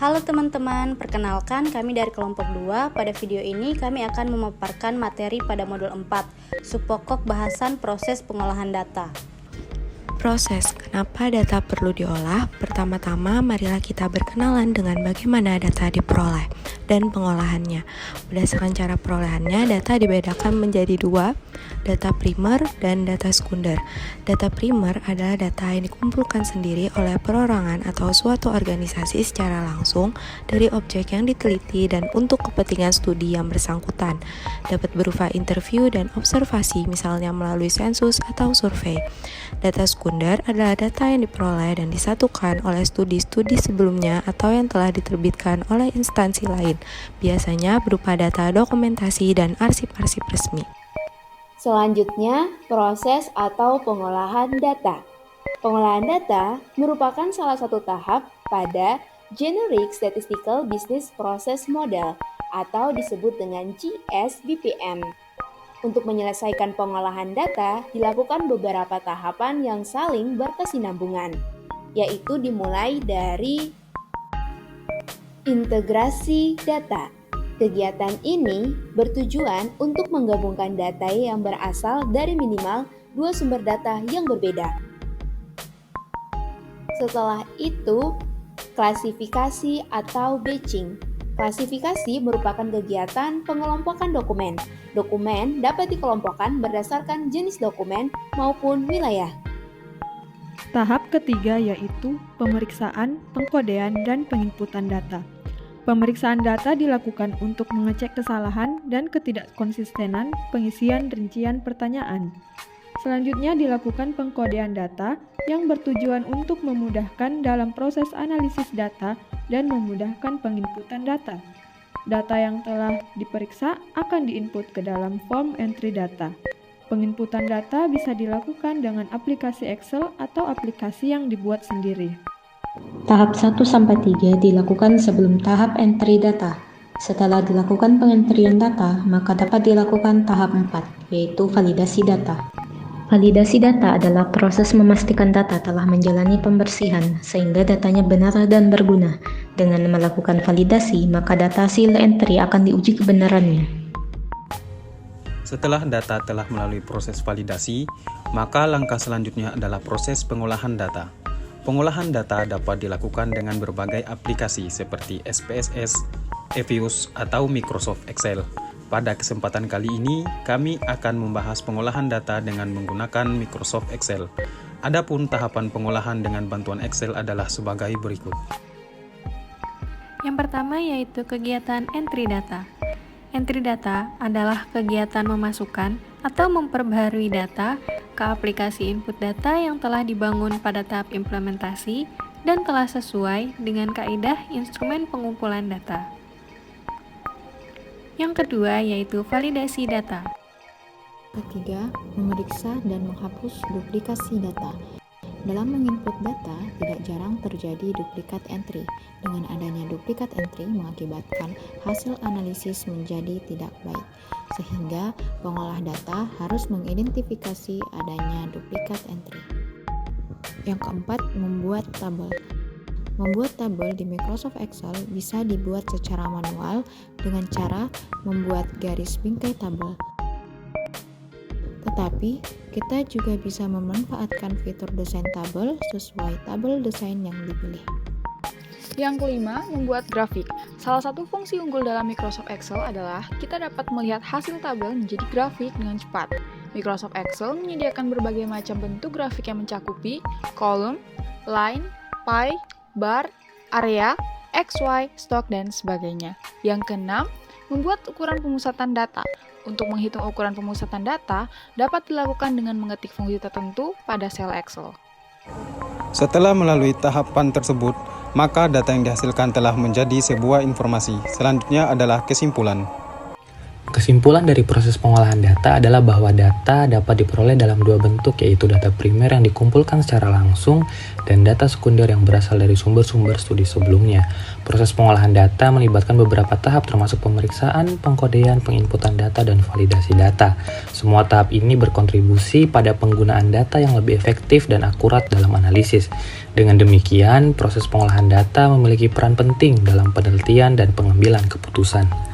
Halo teman-teman, perkenalkan kami dari kelompok 2. Pada video ini kami akan memaparkan materi pada modul 4, subpokok bahasan proses pengolahan data. Proses kenapa data perlu diolah? Pertama-tama, marilah kita berkenalan dengan bagaimana data diperoleh dan pengolahannya. Berdasarkan cara perolehannya, data dibedakan menjadi dua, data primer dan data sekunder. Data primer adalah data yang dikumpulkan sendiri oleh perorangan atau suatu organisasi secara langsung dari objek yang diteliti dan untuk kepentingan studi yang bersangkutan. Dapat berupa interview dan observasi, misalnya melalui sensus atau survei. Data sekunder adalah data yang diperoleh dan disatukan oleh studi-studi sebelumnya atau yang telah diterbitkan oleh instansi lain, biasanya berupa data dokumentasi dan arsip-arsip resmi. Selanjutnya, proses atau pengolahan data. Pengolahan data merupakan salah satu tahap pada Generic Statistical Business Process Model atau disebut dengan GSBPM. Untuk menyelesaikan pengolahan data, dilakukan beberapa tahapan yang saling berkesinambungan, yaitu dimulai dari integrasi data. Kegiatan ini bertujuan untuk menggabungkan data yang berasal dari minimal dua sumber data yang berbeda. Setelah itu, klasifikasi atau batching. Klasifikasi merupakan kegiatan pengelompokan dokumen. Dokumen dapat dikelompokkan berdasarkan jenis dokumen maupun wilayah. Tahap ketiga yaitu pemeriksaan, pengkodean, dan penginputan data. Pemeriksaan data dilakukan untuk mengecek kesalahan dan ketidakkonsistenan pengisian rincian pertanyaan. Selanjutnya dilakukan pengkodean data yang bertujuan untuk memudahkan dalam proses analisis data dan memudahkan penginputan data. Data yang telah diperiksa akan diinput ke dalam form entry data. Penginputan data bisa dilakukan dengan aplikasi Excel atau aplikasi yang dibuat sendiri. Tahap 1-3 dilakukan sebelum tahap entry data. Setelah dilakukan pengentrian data, maka dapat dilakukan tahap 4, yaitu validasi data. Validasi data adalah proses memastikan data telah menjalani pembersihan sehingga datanya benar dan berguna. Dengan melakukan validasi, maka data hasil entry akan diuji kebenarannya. Setelah data telah melalui proses validasi, maka langkah selanjutnya adalah proses pengolahan data. Pengolahan data dapat dilakukan dengan berbagai aplikasi seperti SPSS, EViews, atau Microsoft Excel. Pada kesempatan kali ini, kami akan membahas pengolahan data dengan menggunakan Microsoft Excel. Adapun tahapan pengolahan dengan bantuan Excel adalah sebagai berikut. Yang pertama yaitu kegiatan entry data. Entry data adalah kegiatan memasukkan atau memperbaharui data ke aplikasi input data yang telah dibangun pada tahap implementasi dan telah sesuai dengan kaidah instrumen pengumpulan data. Yang kedua yaitu validasi data. Ketiga, memeriksa dan menghapus duplikasi data. Dalam menginput data, tidak jarang terjadi duplikat entry. Dengan adanya duplikat entry mengakibatkan hasil analisis menjadi tidak baik, sehingga pengolah data harus mengidentifikasi adanya duplikat entry. Yang keempat, membuat tabel. Membuat tabel di Microsoft Excel bisa dibuat secara manual dengan cara membuat garis bingkai tabel. Tetapi, kita juga bisa memanfaatkan fitur desain tabel sesuai tabel desain yang dipilih. Yang kelima, membuat grafik. Salah satu fungsi unggul dalam Microsoft Excel adalah kita dapat melihat hasil tabel menjadi grafik dengan cepat. Microsoft Excel menyediakan berbagai macam bentuk grafik yang mencakupi kolom, line, pie, bar, area, XY, stok, dan sebagainya. Yang keenam, membuat ukuran pemusatan data. Untuk menghitung ukuran pemusatan data, dapat dilakukan dengan mengetik fungsi tertentu pada sel Excel. Setelah melalui tahapan tersebut, maka data yang dihasilkan telah menjadi sebuah informasi. Selanjutnya adalah kesimpulan. Kesimpulan dari proses pengolahan data adalah bahwa data dapat diperoleh dalam dua bentuk, yaitu data primer yang dikumpulkan secara langsung dan data sekunder yang berasal dari sumber-sumber studi sebelumnya. Proses pengolahan data melibatkan beberapa tahap termasuk pemeriksaan, pengkodean, penginputan data, dan validasi data. Semua tahap ini berkontribusi pada penggunaan data yang lebih efektif dan akurat dalam analisis. Dengan demikian, proses pengolahan data memiliki peran penting dalam penelitian dan pengambilan keputusan.